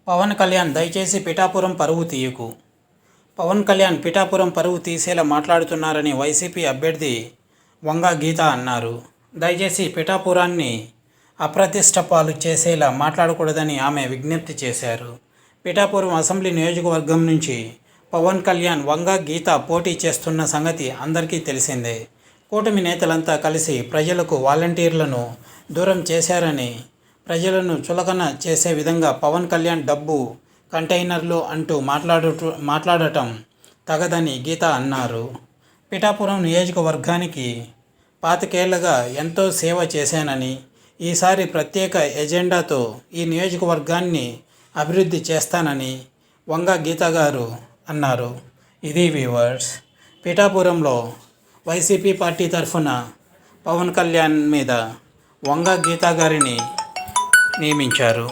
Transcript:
పవన్ కళ్యాణ్ దయచేసి పిఠాపురం పరువు తీయకు. పవన్ కళ్యాణ్ పిఠాపురం పరువు తీసేలా మాట్లాడుతున్నారని వైసీపీ అభ్యర్థి వంగ గీత అన్నారు. దయచేసి పిఠాపురాన్ని అప్రతిష్ట పాలు చేసేలా మాట్లాడకూడదని ఆమె విజ్ఞప్తి చేశారు. పిఠాపురం అసెంబ్లీ నియోజకవర్గం నుంచి పవన్ కళ్యాణ్, వంగ గీత పోటీ చేస్తున్న సంగతి అందరికీ తెలిసిందే. కూటమి నేతలంతా కలిసి ప్రజలకు వాలంటీర్లను దూరం చేశారని, ప్రజలను చులకన చేసే విధంగా పవన్ కళ్యాణ్ డబ్బు కంటైనర్లు అంటూ మాట్లాడటం తగదని గీత అన్నారు. పిఠాపురం నియోజకవర్గానికి 25 ఏళ్లుగా ఎంతో సేవ చేశానని, ఈసారి ప్రత్యేక ఎజెండాతో ఈ నియోజకవర్గాన్ని అభివృద్ధి చేస్తానని వంగ గీత గారు అన్నారు. ఇది వ్యూవర్స్, పిఠాపురంలో వైసీపీ పార్టీ తరఫున పవన్ కళ్యాణ్ మీద వంగ గీత గారిని నియమించారు.